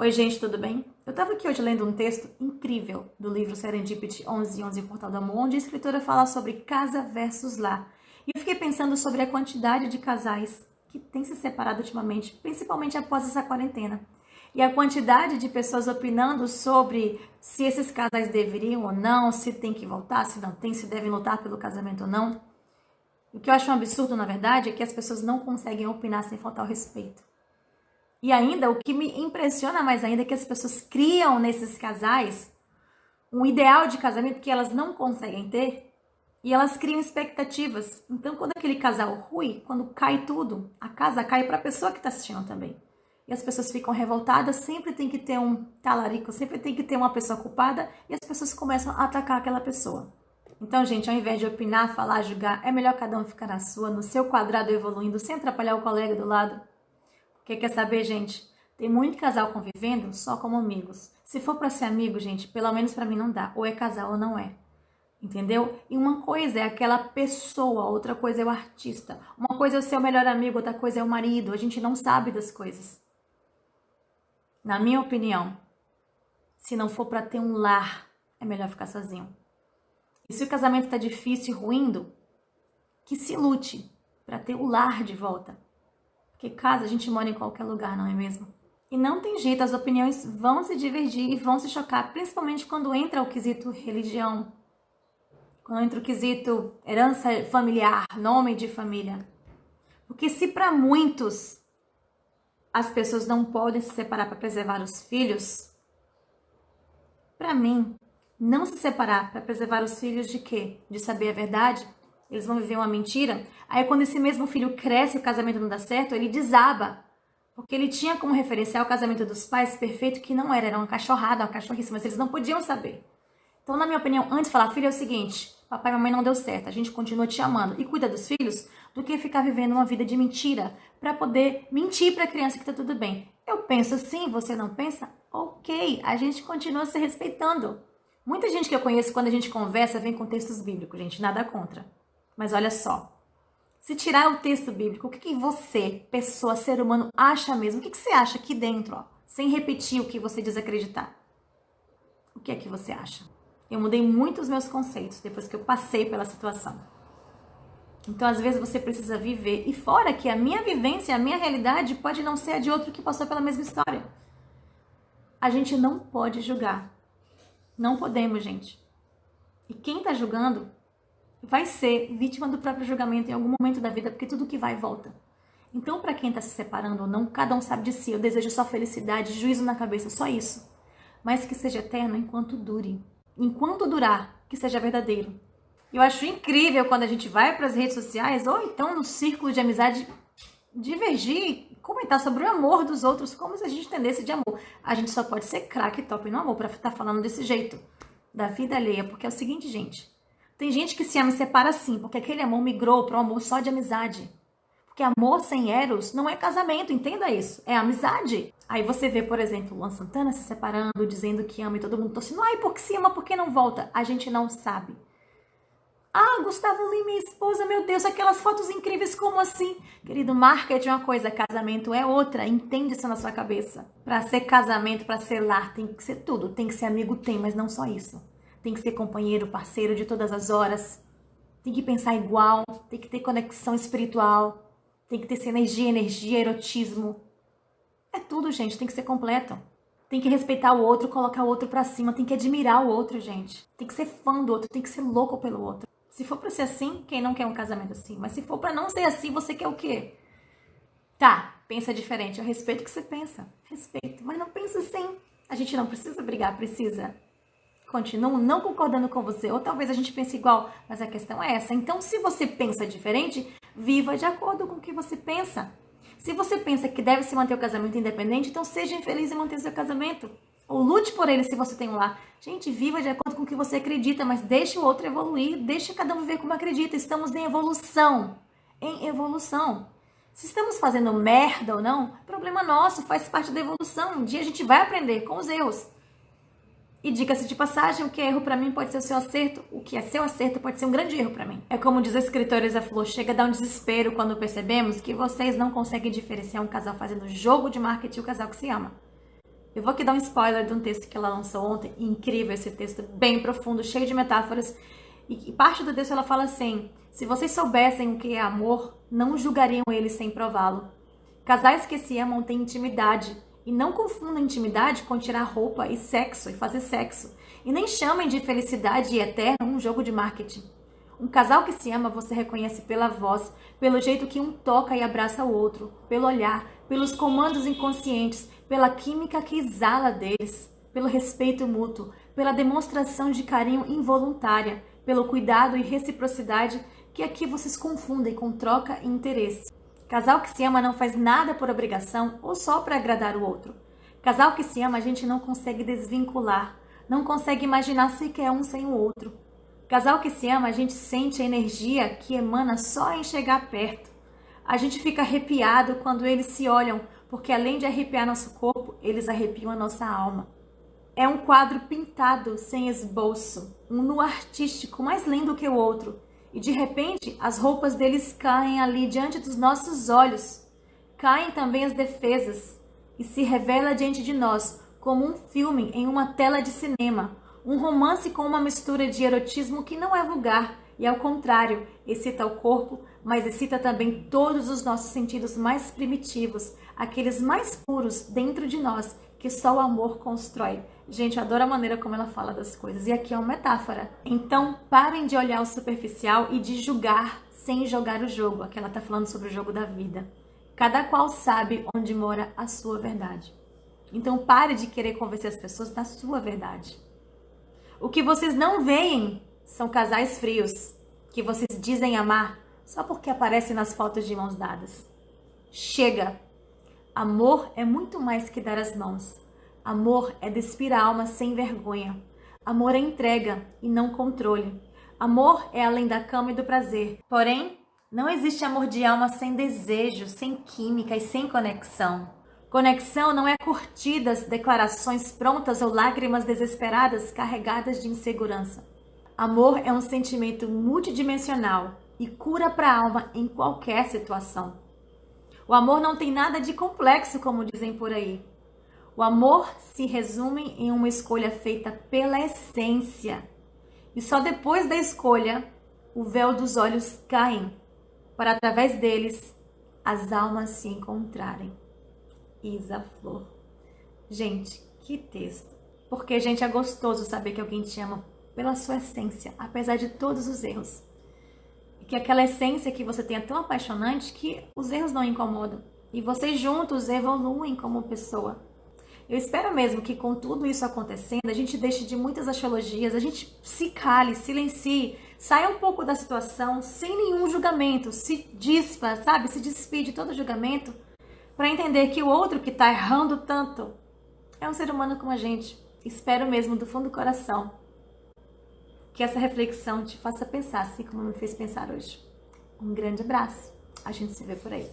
Oi, gente, tudo bem? Eu estava aqui hoje lendo um texto incrível do livro Serendipity 1111, Portal do Amor, onde a escritora fala sobre casa versus lar. E eu fiquei pensando sobre a quantidade de casais que têm se separado ultimamente, principalmente após essa quarentena. E a quantidade de pessoas opinando sobre se esses casais deveriam ou não, se tem que voltar, se não tem, se devem lutar pelo casamento ou não. O que eu acho um absurdo, na verdade, é que as pessoas não conseguem opinar sem faltar o respeito. E ainda, o que me impressiona mais ainda é que as pessoas criam nesses casais um ideal de casamento que elas não conseguem ter e elas criam expectativas. Então, quando aquele casal ruim, quando cai tudo, a casa cai para a pessoa que está assistindo também. E as pessoas ficam revoltadas, sempre tem que ter um talarico, sempre tem que ter uma pessoa culpada e as pessoas começam a atacar aquela pessoa. Então, gente, ao invés de opinar, falar, julgar, é melhor cada um ficar na sua, no seu quadrado evoluindo, sem atrapalhar o colega do lado. Porque quer saber, gente? Tem muito casal convivendo só como amigos. Se for pra ser amigo, gente, pelo menos pra mim não dá. Ou é casal ou não é. Entendeu? E uma coisa é aquela pessoa, outra coisa é o artista. Uma coisa é o seu melhor amigo, outra coisa é o marido. A gente não sabe das coisas. Na minha opinião, se não for pra ter um lar, é melhor ficar sozinho. E se o casamento tá difícil e ruindo, que se lute pra ter o lar de volta. Porque casa a gente mora em qualquer lugar, não é mesmo? E não tem jeito, as opiniões vão se divergir e vão se chocar, principalmente quando entra o quesito religião, quando entra o quesito herança familiar, nome de família. Porque se para muitos as pessoas não podem se separar para preservar os filhos, para mim, não se separar para preservar os filhos de quê? De saber a verdade? Eles vão viver uma mentira. Aí quando esse mesmo filho cresce e o casamento não dá certo, ele desaba. Porque ele tinha como referencial o casamento dos pais perfeito, que não era uma cachorrada, uma cachorrice, mas eles não podiam saber. Então, na minha opinião, antes de falar, filho, é o seguinte, papai e mamãe não deu certo, a gente continua te amando e cuida dos filhos, do que ficar vivendo uma vida de mentira, para poder mentir para a criança que tá tudo bem. Eu penso assim, você não pensa? Ok, a gente continua se respeitando. Muita gente que eu conheço, quando a gente conversa, vem com textos bíblicos, gente, nada contra. Mas olha só, se tirar o texto bíblico, o que você, pessoa, ser humano, acha mesmo? O que você acha aqui dentro, ó, sem repetir o que você diz acreditar? O que é que você acha? Eu mudei muito os meus conceitos depois que eu passei pela situação. Então, às vezes, você precisa viver. E fora que a minha vivência, a minha realidade pode não ser a de outro que passou pela mesma história. A gente não pode julgar. Não podemos, gente. E quem tá julgando vai ser vítima do próprio julgamento em algum momento da vida, porque tudo que vai volta. Então, para quem está se separando ou não, cada um sabe de si. Eu desejo só felicidade, juízo na cabeça, só isso. Mas que seja eterno enquanto dure. Enquanto durar, que seja verdadeiro. Eu acho incrível quando a gente vai para as redes sociais ou então no círculo de amizade divergir, comentar sobre o amor dos outros, como se a gente entendesse de amor. A gente só pode ser craque top no amor para estar falando desse jeito da vida alheia, porque é o seguinte, gente. Tem gente que se ama e separa assim, porque aquele amor migrou para um amor só de amizade. Porque amor sem eros não é casamento, entenda isso. É amizade. Aí você vê, por exemplo, Luan Santana se separando, dizendo que ama e todo mundo torcendo. Ai, porque se ama, por que não volta? A gente não sabe. Ah, Gustavo Lima, minha esposa, meu Deus, aquelas fotos incríveis, como assim? Querido, marketing é uma coisa, casamento é outra. Entende isso na sua cabeça. Para ser casamento, para ser lar, tem que ser tudo. Tem que ser amigo, tem, mas não só isso. Tem que ser companheiro, parceiro de todas as horas. Tem que pensar igual. Tem que ter conexão espiritual. Tem que ter energia, erotismo. É tudo, gente. Tem que ser completo. Tem que respeitar o outro, colocar o outro pra cima. Tem que admirar o outro, gente. Tem que ser fã do outro. Tem que ser louco pelo outro. Se for pra ser assim, quem não quer um casamento assim? Mas se for pra não ser assim, você quer o quê? Tá, pensa diferente. Eu respeito o que você pensa. Respeito. Mas não pensa assim. A gente não precisa brigar, precisa. Continuo não concordando com você, ou talvez a gente pense igual, mas a questão é essa. Então, se você pensa diferente, viva de acordo com o que você pensa. Se você pensa que deve se manter o casamento independente, então seja infeliz em manter seu casamento. Ou lute por ele se você tem um lar. Gente, viva de acordo com o que você acredita, mas deixe o outro evoluir, deixe cada um viver como acredita. Estamos em evolução. Em evolução. Se estamos fazendo merda ou não, problema nosso, faz parte da evolução. Um dia a gente vai aprender com os erros. E diga-se de passagem, o que é erro pra mim pode ser o seu acerto, o que é seu acerto pode ser um grande erro pra mim. É como diz a escritora Isa Flor, chega a dar um desespero quando percebemos que vocês não conseguem diferenciar um casal fazendo jogo de marketing e o casal que se ama. Eu vou aqui dar um spoiler de um texto que ela lançou ontem, incrível esse texto, bem profundo, cheio de metáforas. E parte do texto ela fala assim: se vocês soubessem o que é amor, não julgariam ele sem prová-lo. Casais que se amam têm intimidade, e não confundam intimidade com tirar roupa e sexo, e fazer sexo. E nem chamem de felicidade eterna um jogo de marketing. Um casal que se ama você reconhece pela voz, pelo jeito que um toca e abraça o outro, pelo olhar, pelos comandos inconscientes, pela química que exala deles, pelo respeito mútuo, pela demonstração de carinho involuntária, pelo cuidado e reciprocidade que aqui vocês confundem com troca e interesse. Casal que se ama não faz nada por obrigação ou só para agradar o outro. Casal que se ama a gente não consegue desvincular, não consegue imaginar sequer um sem o outro. Casal que se ama a gente sente a energia que emana só em chegar perto. A gente fica arrepiado quando eles se olham, porque além de arrepiar nosso corpo, eles arrepiam a nossa alma. É um quadro pintado sem esboço, um nu artístico mais lindo que o outro. E de repente, as roupas deles caem ali diante dos nossos olhos. Caem também as defesas e se revela diante de nós como um filme em uma tela de cinema. Um romance com uma mistura de erotismo que não é vulgar e, ao contrário, excita o corpo, mas excita também todos os nossos sentidos mais primitivos, aqueles mais puros dentro de nós, que só o amor constrói. Gente, eu adoro a maneira como ela fala das coisas. E aqui é uma metáfora. Então, parem de olhar o superficial e de julgar sem jogar o jogo. Aqui ela está falando sobre o jogo da vida. Cada qual sabe onde mora a sua verdade. Então, pare de querer convencer as pessoas da sua verdade. O que vocês não veem são casais frios, que vocês dizem amar só porque aparecem nas fotos de mãos dadas. Chega! Amor é muito mais que dar as mãos. Amor é despir a alma sem vergonha. Amor é entrega e não controle. Amor é além da cama e do prazer. Porém, não existe amor de alma sem desejo, sem química e sem conexão. Conexão não é curtidas, declarações prontas ou lágrimas desesperadas carregadas de insegurança. Amor é um sentimento multidimensional e cura para a alma em qualquer situação. O amor não tem nada de complexo, como dizem por aí. O amor se resume em uma escolha feita pela essência. E só depois da escolha, o véu dos olhos caem, para através deles, as almas se encontrarem. Isa Flor. Gente, que texto. Porque, gente, é gostoso saber que alguém te ama pela sua essência, apesar de todos os erros. E que aquela essência que você tem é tão apaixonante que os erros não incomodam. E vocês juntos evoluem como pessoa. Eu espero mesmo que com tudo isso acontecendo, a gente deixe de muitas axiologias, a gente se cale, silencie, saia um pouco da situação sem nenhum julgamento, se dispa, sabe? Se despide de todo julgamento para entender que o outro que está errando tanto é um ser humano como a gente. Espero mesmo do fundo do coração que essa reflexão te faça pensar, assim como me fez pensar hoje. Um grande abraço. A gente se vê por aí.